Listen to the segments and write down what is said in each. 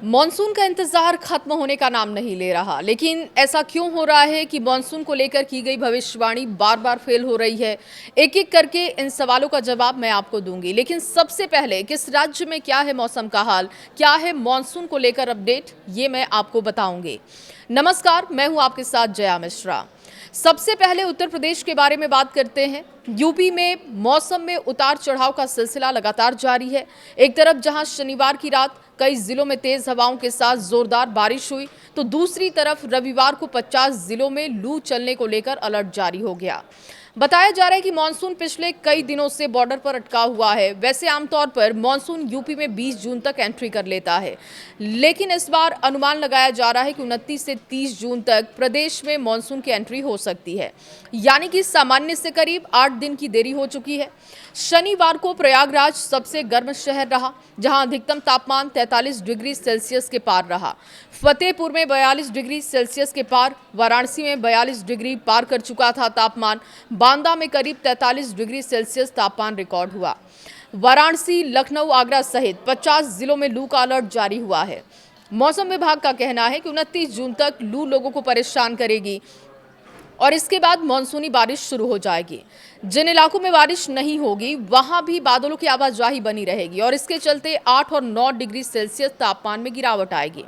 Monsoon का इंतजार खत्म होने का नाम नहीं ले रहा, लेकिन ऐसा क्यों हो रहा है कि मॉनसून को लेकर की गई भविष्यवाणी बार बार फेल हो रही है। एक एक करके इन सवालों का जवाब मैं आपको दूंगी, लेकिन सबसे पहले किस राज्य में क्या है मौसम का हाल, क्या है मॉनसून को लेकर अपडेट, ये मैं आपको बताऊंगी। नमस्कार, मैं हूं आपके साथ जया मिश्रा। सबसे पहले उत्तर प्रदेश के बारे में बात करते हैं। यूपी में मौसम में उतार चढ़ाव का सिलसिला लगातार जारी है। एक तरफ जहां शनिवार की रात कई जिलों में तेज हवाओं के साथ जोरदार बारिश हुई, तो दूसरी तरफ रविवार को 50 जिलों में लू चलने को लेकर अलर्ट जारी हो गया। बताया जा रहा है कि मानसून पिछले कई दिनों से बॉर्डर पर अटका हुआ है। वैसे आमतौर पर मानसून यूपी में 20 जून तक एंट्री कर लेता है, लेकिन इस बार अनुमान लगाया जा रहा है कि 29 से 30 जून तक प्रदेश में मानसून की एंट्री हो सकती है, यानी कि सामान्य से करीब 8 दिन की देरी हो चुकी है। शनिवार को प्रयागराज सबसे गर्म शहर रहा, जहां अधिकतम तापमान 43 डिग्री सेल्सियस के पार रहा। फतेहपुर में 42 डिग्री सेल्सियस के पार, वाराणसी में 42 डिग्री पार कर चुका था तापमान। बांदा में करीब 43 डिग्री सेल्सियस तापमान रिकॉर्ड हुआ। वाराणसी, लखनऊ, आगरा सहित 50 जिलों में लू का अलर्ट जारी हुआ है। मौसम विभाग का कहना है कि 29 जून तक लू लोगों को परेशान करेगी और इसके बाद मानसूनी बारिश शुरू हो जाएगी। जिन इलाकों में बारिश नहीं होगी वहां भी बादलों की आवाजाही बनी रहेगी और इसके चलते 8 और 9 डिग्री सेल्सियस तापमान में गिरावट आएगी।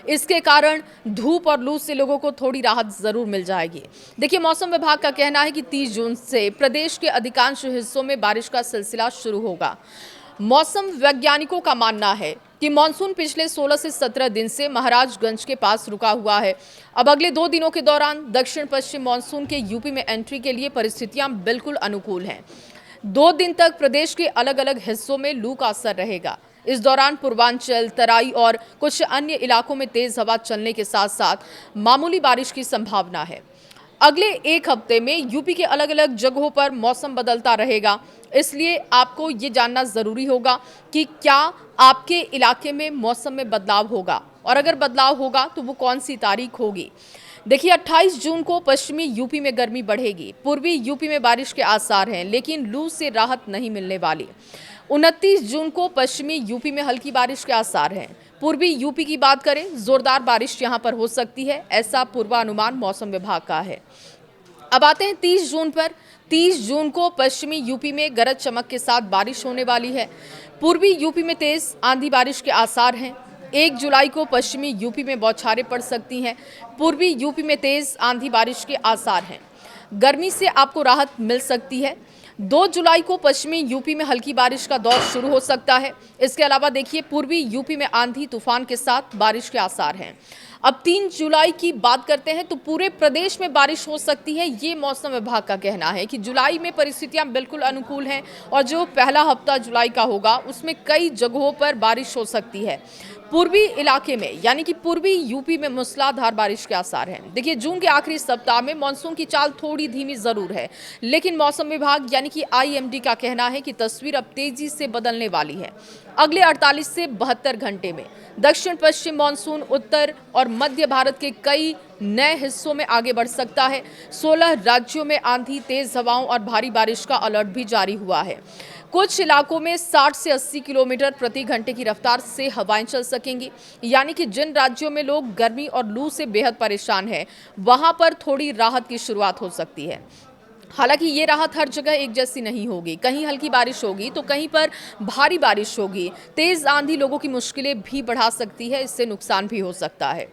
इसके कारण धूप और लू से लोगों को थोड़ी राहत जरूर मिल जाएगी। देखिए, मौसम विभाग का कहना है कि 30 जून से प्रदेश के अधिकांश हिस्सों में बारिश का सिलसिला शुरू होगा। मौसम वैज्ञानिकों का मानना है कि मानसून पिछले 16 से 17 दिन से महाराजगंज के पास रुका हुआ है। अब अगले 2 दिनों के दौरान दक्षिण पश्चिम मानसून के यूपी में एंट्री के लिए परिस्थितियां बिल्कुल अनुकूल हैं। 2 दिन तक प्रदेश के अलग अलग हिस्सों में लू का असर रहेगा। इस दौरान पूर्वांचल, तराई और कुछ अन्य इलाकों में तेज हवा चलने के साथ साथ मामूली बारिश की संभावना है। अगले एक हफ्ते में यूपी के अलग अलग जगहों पर मौसम बदलता रहेगा, इसलिए आपको ये जानना जरूरी होगा कि क्या आपके इलाके में मौसम में बदलाव होगा और अगर बदलाव होगा तो वो कौन सी तारीख होगी। देखिए, 28 जून को पश्चिमी यूपी में गर्मी बढ़ेगी। पूर्वी यूपी में बारिश के आसार हैं, लेकिन लू से राहत नहीं मिलने वाली। 29 जून को पश्चिमी यूपी में हल्की बारिश के आसार हैं। पूर्वी यूपी की बात करें, जोरदार बारिश यहां पर हो सकती है, ऐसा पूर्वानुमान मौसम विभाग का है। अब आते हैं 30 जून पर। 30 जून को पश्चिमी यूपी में गरज चमक के साथ बारिश होने वाली है। पूर्वी यूपी में तेज आंधी बारिश के आसार हैं। 1 जुलाई को पश्चिमी यूपी में बौछारें पड़ सकती हैं। पूर्वी यूपी में तेज आंधी बारिश के आसार हैं। गर्मी से आपको राहत मिल सकती है। 2 जुलाई को पश्चिमी यूपी में हल्की बारिश का दौर शुरू हो सकता है। इसके अलावा देखिए, पूर्वी यूपी में आंधी तूफान के साथ बारिश के आसार हैं। अब 3 जुलाई की बात करते हैं तो पूरे प्रदेश में बारिश हो सकती है। ये मौसम विभाग का कहना है कि जुलाई में परिस्थितियां बिल्कुल अनुकूल हैं और जो पहला हफ्ता जुलाई का होगा उसमें कई जगहों पर बारिश हो सकती है। पूर्वी इलाके में यानी कि पूर्वी यूपी में मूसलाधार बारिश के आसार हैं। देखिए, जून के आखिरी सप्ताह में मानसून की चाल थोड़ी धीमी जरूर है, लेकिन मौसम विभाग यानी कि आईएमडी का कहना है कि तस्वीर अब तेजी से बदलने वाली है। अगले 48 से 72 घंटे में दक्षिण पश्चिम मानसून उत्तर और मध्य भारत के कई नए हिस्सों में आगे बढ़ सकता है। 16 राज्यों में आंधी, तेज हवाओं और भारी बारिश का अलर्ट भी जारी हुआ है। कुछ इलाकों में 60 से 80 किलोमीटर प्रति घंटे की रफ्तार से हवाएं चल सकेंगी, यानी कि जिन राज्यों में लोग गर्मी और लू से बेहद परेशान हैं, वहां पर थोड़ी राहत की शुरुआत हो सकती है। हालांकि ये राहत हर जगह एक जैसी नहीं होगी। कहीं हल्की बारिश होगी तो कहीं पर भारी बारिश होगी। तेज आंधी लोगों की मुश्किलें भी बढ़ा सकती है, इससे नुकसान भी हो सकता है।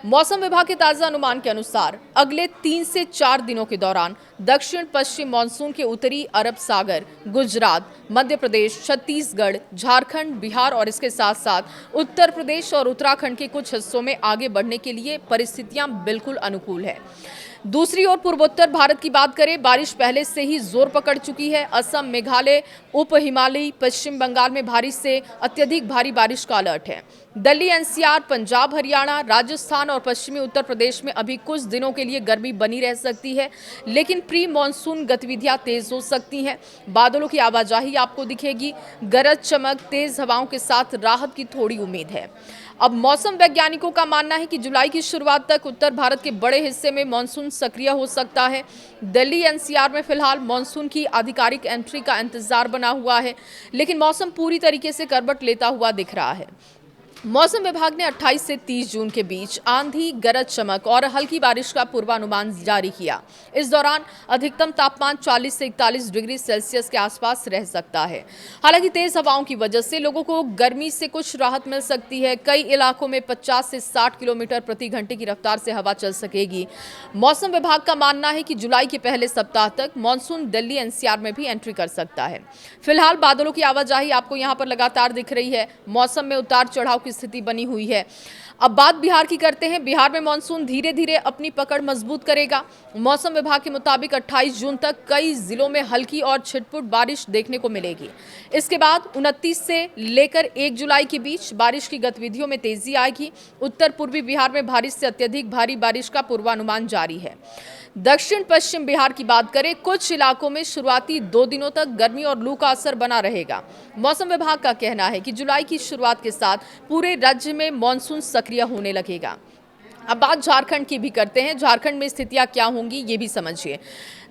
मौसम विभाग के ताजा अनुमान के अनुसार अगले 3 से 4 दिनों के दौरान दक्षिण पश्चिम मानसून के उत्तरी अरब सागर, गुजरात, मध्य प्रदेश, छत्तीसगढ़, झारखंड, बिहार और इसके साथ साथ उत्तर प्रदेश और उत्तराखंड के कुछ हिस्सों में आगे बढ़ने के लिए परिस्थितियां बिल्कुल अनुकूल है। दूसरी ओर पूर्वोत्तर भारत की बात करें, बारिश पहले से ही जोर पकड़ चुकी है। असम, मेघालय, उप हिमालयी, पश्चिम बंगाल में भारी से अत्यधिक भारी बारिश का अलर्ट है। दिल्ली, एनसीआर, पंजाब, हरियाणा, राजस्थान और पश्चिमी उत्तर प्रदेश में अभी कुछ दिनों के लिए गर्मी बनी रह सकती है, लेकिन प्री मानसून गतिविधियां तेज हो सकती हैं। बादलों की आवाजाही आपको दिखेगी। गरज चमक, तेज हवाओं के साथ राहत की थोड़ी उम्मीद है। अब मौसम वैज्ञानिकों का मानना है कि जुलाई की शुरुआत तक उत्तर भारत के बड़े हिस्से में मानसून सक्रिय हो सकता है। दिल्ली, एनसीआर में फिलहाल मानसून की आधिकारिक एंट्री का इंतजार बना हुआ है, लेकिन मौसम पूरी तरीके से करवट लेता हुआ दिख रहा है। मौसम विभाग ने 28 से 30 जून के बीच आंधी, गरज चमक और हल्की बारिश का पूर्वानुमान जारी किया। इस दौरान अधिकतम तापमान 40 से 41 डिग्री सेल्सियस के आसपास रह सकता है। हालांकि तेज हवाओं की वजह से लोगों को गर्मी से कुछ राहत मिल सकती है। कई इलाकों में 50 से 60 किलोमीटर प्रति घंटे की रफ्तार से हवा चल सकेगी। मौसम विभाग का मानना है कि जुलाई के पहले सप्ताह तक मानसून दिल्ली एनसीआर में भी एंट्री कर सकता है। फिलहाल बादलों की आवाजाही आपको यहाँ पर लगातार दिख रही है। मौसम में उतार चढ़ाव की स्थिति बनी हुई है। अब बात बिहार की करते हैं। बिहार में मानसून धीरे धीरे अपनी पकड़ मजबूत करेगा। मौसम विभाग के मुताबिक 28 जून तक कई जिलों में हल्की और छिटपुट बारिश देखने को मिलेगी। इसके बाद 29 से लेकर 1 जुलाई के बीच बारिश की गतिविधियों में तेजी आएगी। उत्तर पूर्वी बिहार में भारी से अत्यधिक भारी बारिश का पूर्वानुमान जारी है। दक्षिण पश्चिम बिहार की बात करें, कुछ इलाकों में शुरुआती 2 दिनों तक गर्मी और लू का असर बना रहेगा। मौसम विभाग का कहना है कि जुलाई की शुरुआत के साथ पूरे राज्य में मानसून सक्रिय होने लगेगा। अब बात झारखंड की भी करते हैं। झारखंड में स्थितियां क्या होंगी ये भी समझिए।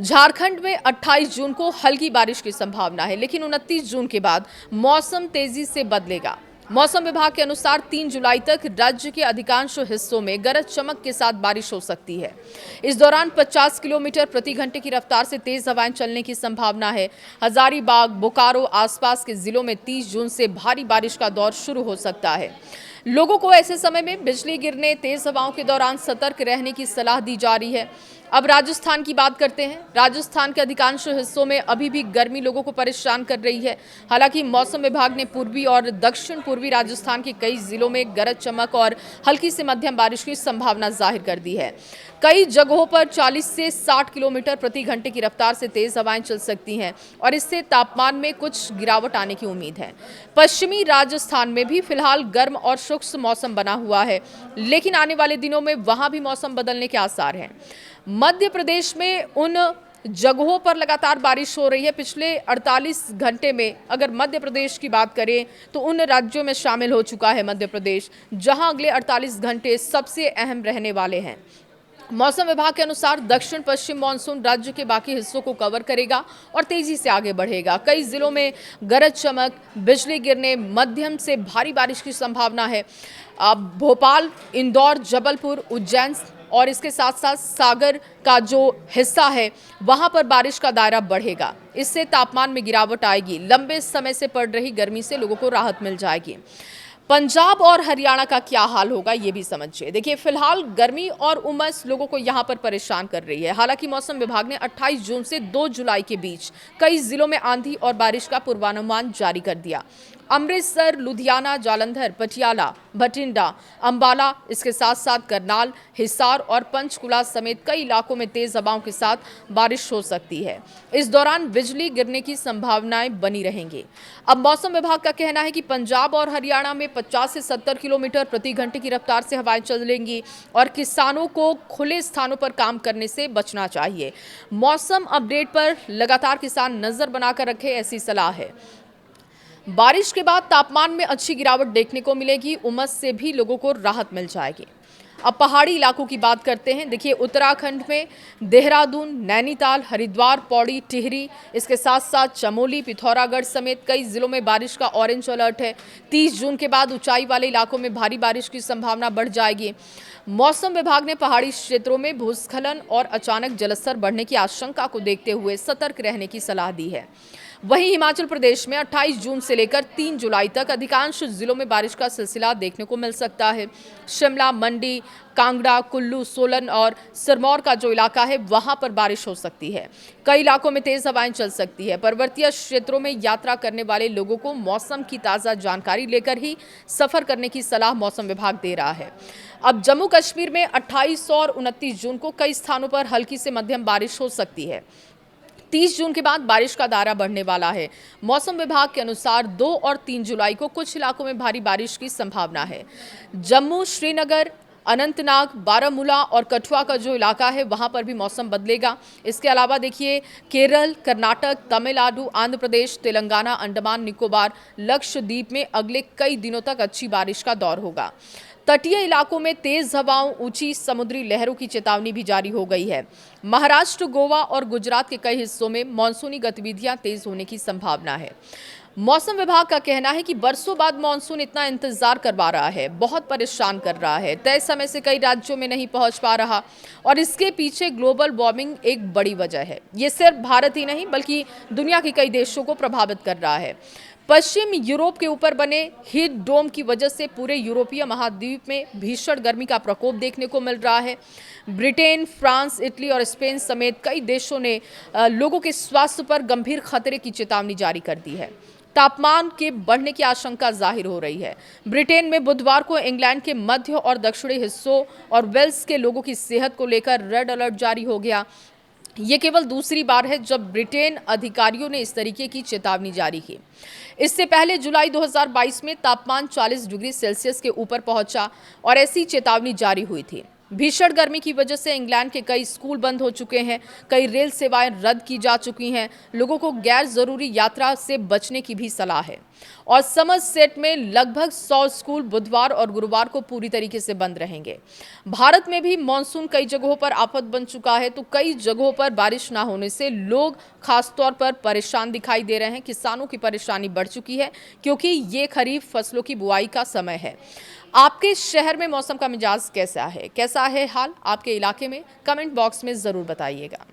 झारखंड में 28 जून को हल्की बारिश की संभावना है, लेकिन 29 जून के बाद मौसम तेजी से बदलेगा। मौसम विभाग के अनुसार 3 जुलाई तक राज्य के अधिकांश हिस्सों में गरज चमक के साथ बारिश हो सकती है। इस दौरान 50 किलोमीटर प्रति घंटे की रफ्तार से तेज हवाएं चलने की संभावना है। हजारीबाग, बोकारो आसपास के जिलों में 30 जून से भारी बारिश का दौर शुरू हो सकता है। लोगों को ऐसे समय में बिजली गिरने, तेज हवाओं के दौरान सतर्क रहने की सलाह दी जा रही है। अब राजस्थान की बात करते हैं। राजस्थान के अधिकांश हिस्सों में अभी भी गर्मी लोगों को परेशान कर रही है। हालांकि मौसम विभाग ने पूर्वी और दक्षिण पूर्वी राजस्थान के कई जिलों में गरज चमक और हल्की से मध्यम बारिश की संभावना जाहिर कर दी है। कई जगहों पर 40 से 60 किलोमीटर प्रति घंटे की रफ्तार से तेज हवाएं चल सकती हैं और इससे तापमान में कुछ गिरावट आने की उम्मीद है। पश्चिमी राजस्थान में भी फिलहाल गर्म और शुष्क मौसम बना हुआ है, लेकिन आने वाले दिनों में वहां भी मौसम बदलने के आसार हैं। मध्य प्रदेश में उन जगहों पर लगातार बारिश हो रही है। पिछले 48 घंटे में अगर मध्य प्रदेश की बात करें तो उन राज्यों में शामिल हो चुका है मध्य प्रदेश, जहां अगले 48 घंटे सबसे अहम रहने वाले हैं। मौसम विभाग के अनुसार दक्षिण पश्चिम मानसून राज्य के बाकी हिस्सों को कवर करेगा और तेजी से आगे बढ़ेगा। कई जिलों में गरज चमक, बिजली गिरने, मध्यम से भारी बारिश की संभावना है। अब भोपाल, इंदौर, जबलपुर, उज्जैन और इसके साथ साथ सागर का जो हिस्सा है वहां पर बारिश का दायरा बढ़ेगा। इससे तापमान में गिरावट आएगी। लंबे समय से पड़ रही गर्मी से लोगों को राहत मिल जाएगी। पंजाब और हरियाणा का क्या हाल होगा ये भी समझिए। देखिए, फिलहाल गर्मी और उमस लोगों को यहां पर परेशान कर रही है। हालांकि मौसम विभाग ने 28 जून से 2 जुलाई के बीच कई जिलों में आंधी और बारिश का पूर्वानुमान जारी कर दिया। अमृतसर, लुधियाना, जालंधर, पटियाला, भटिंडा, अंबाला, इसके साथ साथ करनाल, हिसार और पंचकुला समेत कई इलाकों में तेज हवाओं के साथ बारिश हो सकती है। इस दौरान बिजली गिरने की संभावनाएं बनी रहेंगी। अब मौसम विभाग का कहना है कि पंजाब और हरियाणा में 50 से 70 किलोमीटर प्रति घंटे की रफ्तार से हवाएं चलेंगी और किसानों को खुले स्थानों पर काम करने से बचना चाहिए। मौसम अपडेट पर लगातार किसान नजर बनाकर रखें, ऐसी सलाह है। बारिश के बाद तापमान में अच्छी गिरावट देखने को मिलेगी। उमस से भी लोगों को राहत मिल जाएगी। अब पहाड़ी इलाकों की बात करते हैं। देखिए, उत्तराखंड में देहरादून, नैनीताल, हरिद्वार, पौड़ी, टिहरी, इसके साथ साथ चमोली, पिथौरागढ़ समेत कई जिलों में बारिश का ऑरेंज अलर्ट है। 30 जून के बाद ऊंचाई वाले इलाकों में भारी बारिश की संभावना बढ़ जाएगी। मौसम विभाग ने पहाड़ी क्षेत्रों में भूस्खलन और अचानक जलस्तर बढ़ने की आशंका को देखते हुए सतर्क रहने की सलाह दी है। वहीं हिमाचल प्रदेश में 28 जून से लेकर 3 जुलाई तक अधिकांश जिलों में बारिश का सिलसिला देखने को मिल सकता है। शिमला, मंडी, कांगड़ा, कुल्लू, सोलन और सिरमौर का जो इलाका है वहां पर बारिश हो सकती है। कई इलाकों में तेज हवाएं चल सकती है। पर्वतीय क्षेत्रों में यात्रा करने वाले लोगों को मौसम की ताज़ा जानकारी लेकर ही सफर करने की सलाह मौसम विभाग दे रहा है। अब जम्मू कश्मीर में 28 और 29 जून को कई स्थानों पर हल्की से मध्यम बारिश हो सकती है। 30 जून के बाद बारिश का दायरा बढ़ने वाला है। मौसम विभाग के अनुसार 2 और 3 जुलाई को कुछ इलाकों में भारी बारिश की संभावना है। जम्मू, श्रीनगर, अनंतनाग, बारामूला और कठुआ का जो इलाका है वहां पर भी मौसम बदलेगा। इसके अलावा देखिए, केरल, कर्नाटक, तमिलनाडु, आंध्र प्रदेश, तेलंगाना, अंडमान निकोबार, लक्षद्वीप में अगले कई दिनों तक अच्छी बारिश का दौर होगा। तटीय इलाकों में तेज हवाओं, ऊंची समुद्री लहरों की चेतावनी भी जारी हो गई है। महाराष्ट्र, गोवा और गुजरात के कई हिस्सों में मानसूनी गतिविधियां तेज होने की संभावना है। मौसम विभाग का कहना है कि बरसों बाद मानसून इतना इंतजार करवा रहा है, बहुत परेशान कर रहा है, तय समय से कई राज्यों में नहीं पहुंच पा रहा और इसके पीछे ग्लोबल वार्मिंग एक बड़ी वजह है। ये सिर्फ भारत ही नहीं बल्कि दुनिया के कई देशों को प्रभावित कर रहा है। पश्चिम यूरोप के ऊपर बने हीट डोम की वजह से पूरे यूरोपीय महाद्वीप में भीषण गर्मी का प्रकोप देखने को मिल रहा है। ब्रिटेन, फ्रांस, इटली और स्पेन समेत कई देशों ने लोगों के स्वास्थ्य पर गंभीर खतरे की चेतावनी जारी कर दी है। तापमान के बढ़ने की आशंका जाहिर हो रही है। ब्रिटेन में बुधवार को इंग्लैंड के मध्य और दक्षिणी हिस्सों और वेल्स के लोगों की सेहत को लेकर रेड अलर्ट जारी हो गया। ये केवल दूसरी बार है जब ब्रिटेन अधिकारियों ने इस तरीके की चेतावनी जारी की। इससे पहले जुलाई 2022 में तापमान 40 डिग्री सेल्सियस के ऊपर पहुंचा और ऐसी चेतावनी जारी हुई थी। भीषण गर्मी की वजह से इंग्लैंड के कई स्कूल बंद हो चुके हैं, कई रेल सेवाएं रद्द की जा चुकी हैं, लोगों को गैर जरूरी यात्रा से बचने की भी सलाह है और समरसेट में लगभग 100 स्कूल बुधवार और गुरुवार को पूरी तरीके से बंद रहेंगे। भारत में भी मानसून कई जगहों पर आफत बन चुका है, तो कई जगहों पर बारिश ना होने से लोग खासतौर पर परेशान दिखाई दे रहे हैं। किसानों की परेशानी बढ़ चुकी है क्योंकि ये खरीफ फसलों की बुआई का समय है। आपके शहर में मौसम का मिजाज कैसा है हाल आपके इलाके में? कमेंट बॉक्स में जरूर बताइएगा।